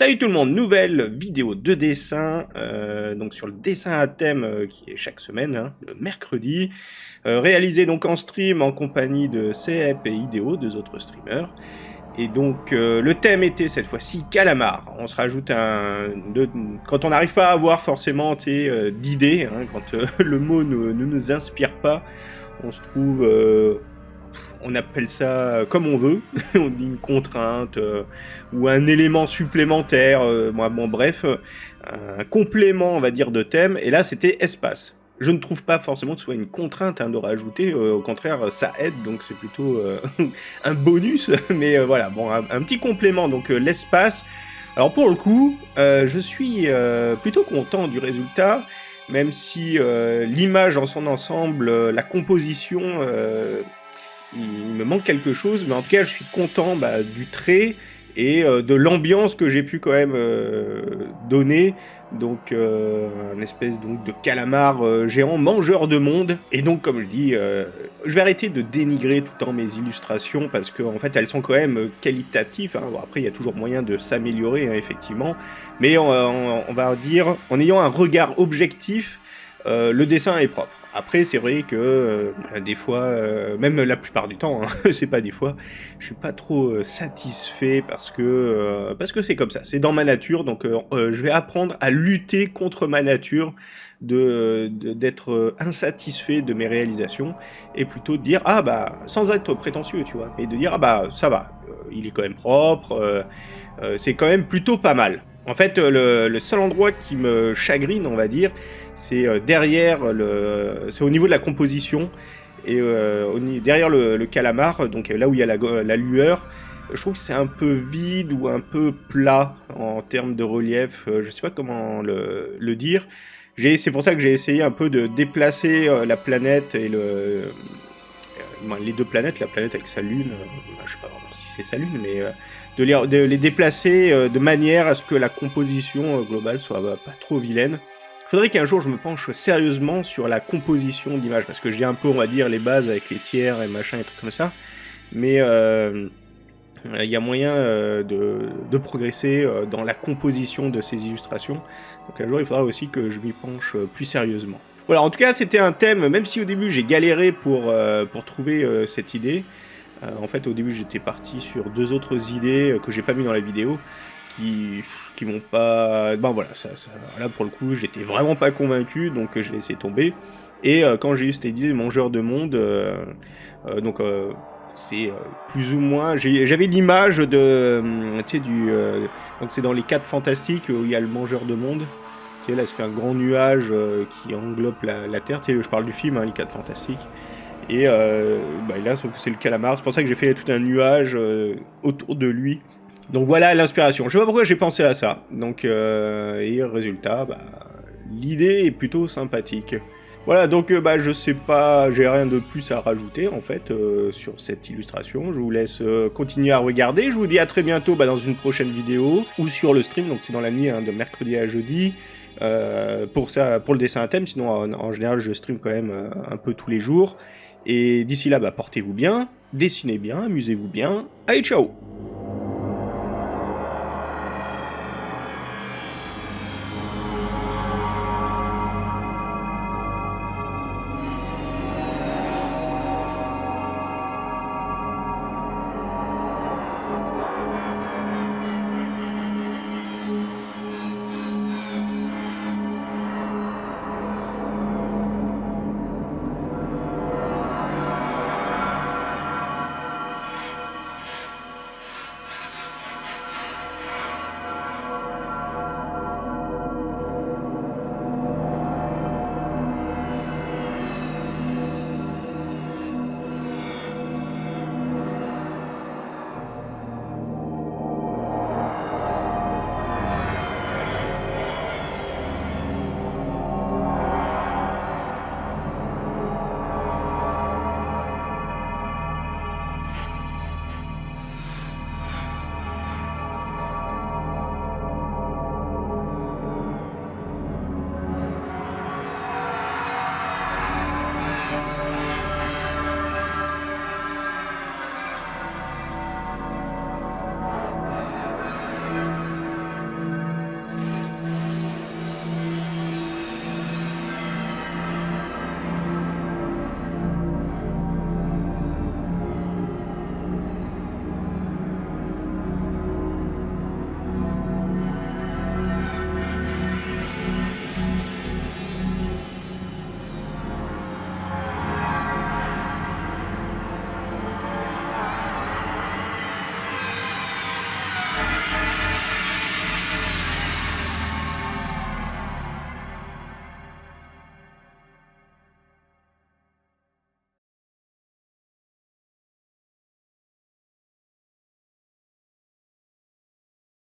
Salut tout le monde, nouvelle vidéo de dessin, donc sur le dessin à thème qui est chaque semaine, hein, le mercredi, réalisé donc en stream en compagnie de CEP et Idéo, deux autres streamers. Et donc le thème était cette fois-ci calamar. On se rajoute quand on n'arrive pas à avoir forcément d'idées, hein, quand le mot ne nous inspire pas, on se trouve... on appelle ça comme on veut, on dit une contrainte ou un élément supplémentaire, bref, un complément on va dire de thème, et là c'était espace. Je ne trouve pas forcément que ce soit une contrainte de rajouter, au contraire ça aide, donc c'est plutôt un bonus, mais voilà, bon, un petit complément, donc l'espace. Alors pour le coup, je suis plutôt content du résultat, même si l'image en son ensemble, la composition... il me manque quelque chose, mais en tout cas, je suis content du trait et de l'ambiance que j'ai pu quand même donner. Donc, un espèce donc de calamar géant, mangeur de monde. Et donc, comme je dis, je vais arrêter de dénigrer tout le temps mes illustrations parce qu'en fait, elles sont quand même qualitatives. Hein. Bon, après, il y a toujours moyen de s'améliorer, hein, effectivement. Mais on va dire, en ayant un regard objectif, le dessin est propre. Après, c'est vrai que des fois, même la plupart du temps, hein, c'est pas des fois, je suis pas trop satisfait parce que c'est comme ça, c'est dans ma nature, donc je vais apprendre à lutter contre ma nature, d'être insatisfait de mes réalisations, et plutôt de dire, ah bah, sans être prétentieux, tu vois, mais de dire, ah bah, ça va, il est quand même propre, c'est quand même plutôt pas mal. En fait, le seul endroit qui me chagrine, on va dire, c'est c'est au niveau de la composition, et derrière le calamar, donc là où il y a la lueur, je trouve que c'est un peu vide ou un peu plat en termes de relief, je sais pas comment le dire. C'est pour ça que j'ai essayé un peu de déplacer la planète et les deux planètes, la planète avec sa lune, je sais pas vraiment si c'est sa lune, mais de les déplacer de manière à ce que la composition globale soit pas trop vilaine. Faudrait qu'un jour je me penche sérieusement sur la composition d'image, parce que j'ai un peu, on va dire, les bases avec les tiers et machin et trucs comme ça, mais il y a moyen de progresser dans la composition de ces illustrations. Donc un jour il faudra aussi que je m'y penche plus sérieusement. Voilà, en tout cas c'était un thème, même si au début j'ai galéré pour trouver cette idée. En fait, au début, j'étais parti sur deux autres idées que j'ai pas mis dans la vidéo, qui m'ont pas... Bon voilà, là pour le coup, j'étais vraiment pas convaincu, donc j'ai laissé tomber. Et quand j'ai eu cette idée de mangeur de monde, c'est plus ou moins... J'avais l'image de... tu sais, donc c'est dans les 4 Fantastiques où il y a le mangeur de monde. Tu sais, là, ça fait un grand nuage qui englobe la Terre. Tu sais, je parle du film, hein, les 4 Fantastiques. Et là, sauf que c'est le calamar. C'est pour ça que j'ai fait tout un nuage autour de lui. Donc voilà l'inspiration. Je sais pas pourquoi j'ai pensé à ça. Donc, et résultat, l'idée est plutôt sympathique. Voilà, donc je sais pas, j'ai rien de plus à rajouter en fait sur cette illustration. Je vous laisse continuer à regarder. Je vous dis à très bientôt dans une prochaine vidéo ou sur le stream. Donc c'est dans la nuit, hein, de mercredi à jeudi. Pour le dessin à thème, sinon en général je stream quand même un peu tous les jours. Et d'ici là, portez-vous bien, dessinez bien, amusez-vous bien. Allez, ciao!